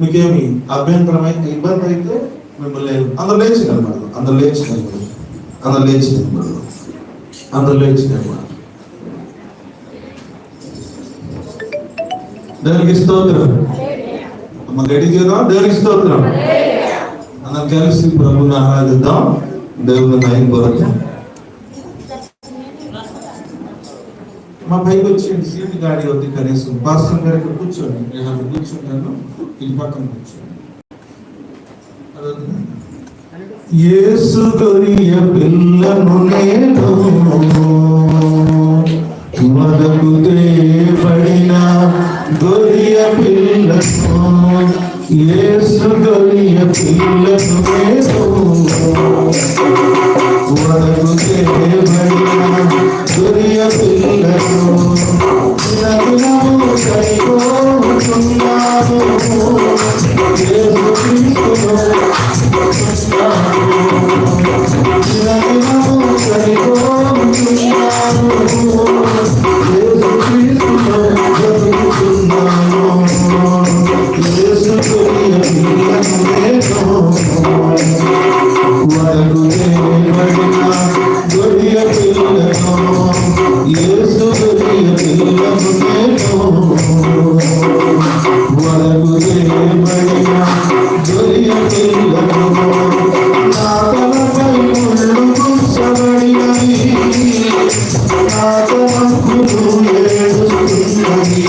మీకేమి అభ్యంతరమైన ఇబ్బంది అయితే మిమ్మల్ని అందరు లేచి నిలబడదు, అందరు లేచి నిలబడదు, అందరు లేచి నిలబడదు, అందరు లేచి నిలబడదు. దేవునికి స్తోత్రం. మనం రెడీ చేద్దాం. దేవునికి స్తోత్రం. మనం కలిసి ప్రభుని ఆరాధిద్దాం, దేవుని మహిమపరుద్దాం. మా పైకి వచ్చేయండి, సీట్ గాడి వద్ద కనీసం పాస్టర్ గారి కూర్చోండి. నేను అక్కడ కూర్చుంటాను, ఇది పక్కన కూర్చోండి. యేసు గొరియ పిల్లను నేను మదకు తేబడిన గొరియ పిల్లను, యేసు గొరియ పిల్లను నేను మదకు తేబడిన గొరియ పిల్లను, దినదినము సరిపోతున్నాను యేసు క్రీస్తులో, దినదినము సరిపోతున్నాను యేసు క్రీస్తులో బ్రతుకుతున్నాను. యేసు గొరియ పిల్లను నేను వరకు తేబడిన గొరియ పిల్లను, యేసు గొరియ పిల్లను నేను వరకు తేబడిన గొరియ పిల్లను, నా తలపై ముళ్ళు గుచ్చబడినవి, నా తలంపులు ఏడుస్తున్నవి,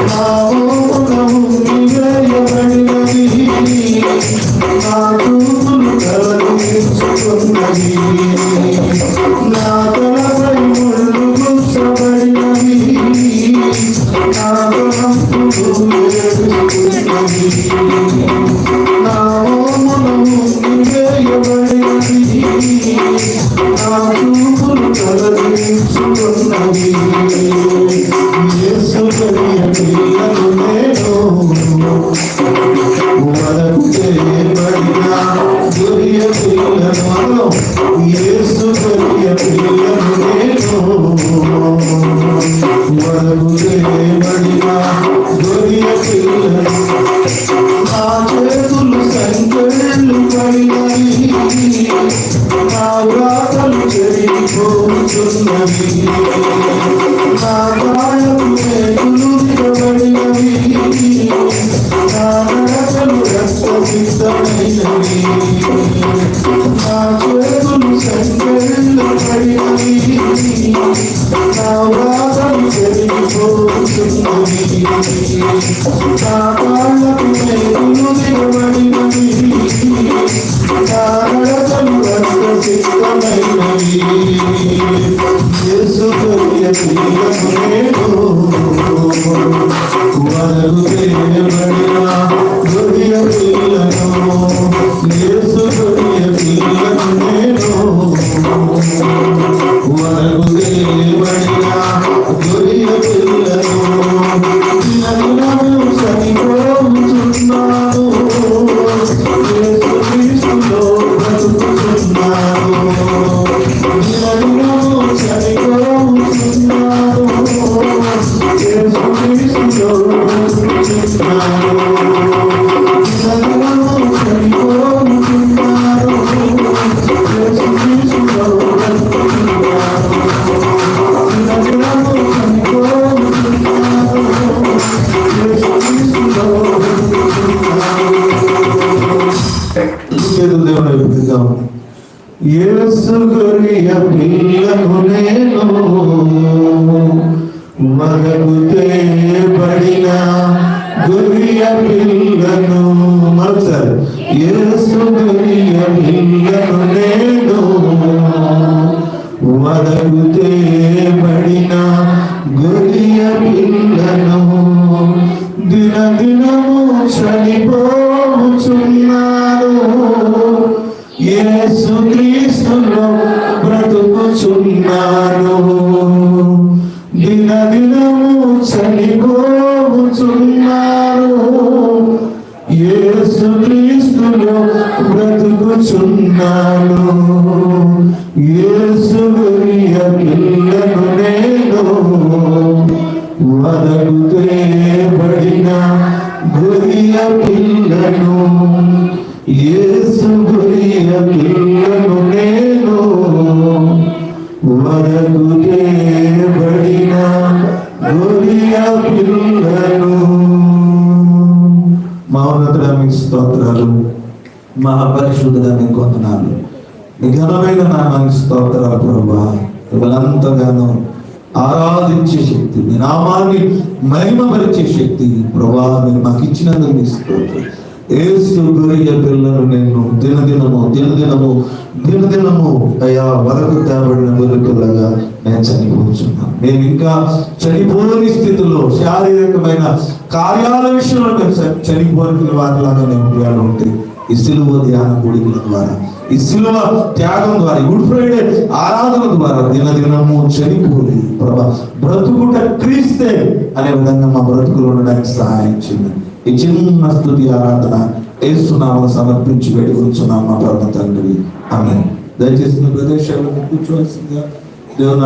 నా మోహము వేయబడినవి, నా చూపులు కలగించుకున్నవి, నా తలపై ముళ్ళు గుచ్చబడినవి, నా తలంపులు ఏడుస్తున్నవి, నా మోహము వేయబడినవి, నా చూపులు కలగించుకున్నవి. యేసు గొరియ పిల్లను నేను వరకు తేబడిన గొరియ పిల్లను, యేసు గొరియ పిల్లను నేను వరకు తేబడిన గొరియ పిల్లను, నా చేతులు సంకెళ్ళు పడినవి, నా వ్రాతలు చెరిగిపోతున్నవి, నా గాయము మేకులు దిగబడినవి, నా నడకలు రక్తసిద్ధమైనవి, నా చేతులు సంకెళ్ళు పడినవి, నా వ్రాతలు చెరిగిపోతున్నవి, నా కాళ్ళకు మేకులు దిగబడినవి, నా నడకలు రక్తసిద్ధమైనవి. యేసు గొరియ పిల్లను నేను వరకు తేబడిన గొరియ పిల్లను, యేసు గొరియ పిల్లను నేను వరకు తేబడిన గొరియ పిల్లను, దినదినము సరిపోతున్నాను యేసు క్రీస్తులో బ్రతుకుతున్నాను, దినదినము సరిపోతున్నాను యేసు క్రీస్తులో బ్రతుకుతున్నాను, దినదినము సరిపోతున్నాను యేసు క్రీస్తులో బ్రతుకుతున్నాను, దినదినము సరిపోతున్నాను యేసు క్రీస్తులో బ్రతుకుతున్నాను. యేసు గొరియ పిల్లను నేను మగకు తేబడిన గొరియ పిల్లను, మరోసారి యేసు గొరియ పిల్లను నేను మగకు తేబడిన గొరియ పిల్లను, దినదినము చనిపోచున్నాను యేసు క్రీస్తులో బ్రతుకుచున్నాను, దినదినము చనిపోచున్నాను యేసు క్రీస్తులో బ్రతుకుచున్నాను. యేసు గొరియ పిల్లను నేను వరకు తేబడిన చేయబడిన గొరియ పిల్లను, యేసు గొరియ పిల్లను నేను, వరకు చేయబడిన గొరియ పిల్లను. మౌనతుడా మీకు స్తోత్రాలు, మహాపరిశుద్ధుడా మీకు వందనాలు. నీ ఘనమైన నామానికి స్తోత్రాలు ప్రభువా. ఇవాళంతగానో ఆరాధించే శక్తి, మీ నామాన్ని మహిమపరిచే శక్తి ప్రభువా మీరు మాకు ఇచ్చినందుకు మీ స్తోత్రం. యేసు గొరియ పిల్లను నేను దినదినము అయ్యా వరకు తేబడిన గొర్రె పిల్లగా నేను చనిపోతున్నాను. మేము ఇంకా చనిపోని స్థితిలో శారీరకమైన కార్యాల విషయంలో మేము చనిపోయిన వాటిలాగా మేము ఉపయోగాలు ఉంటాయి. ఈ సిలువ ధ్యాన కూడికల ద్వారా, ఈ సిలువ త్యాగం ద్వారా, గుడ్ ఫ్రైడే ఆరాధన ద్వారా దినదినము చనిపోయి ప్రభా బ్రతుకుట క్రీస్తే అనే విధంగా మా బ్రతుకులు ఉండడానికి సహాయం చేయండి. ఈ చిన్న స్తుతి ఆరాధన యేసునామమున సమర్పించి వేడుకొంచున్నాము మా పరమ తండ్రి. ఆమేన్. దయచేసి ప్రదేశాలను కూర్చోవలసిందిగా దేవుని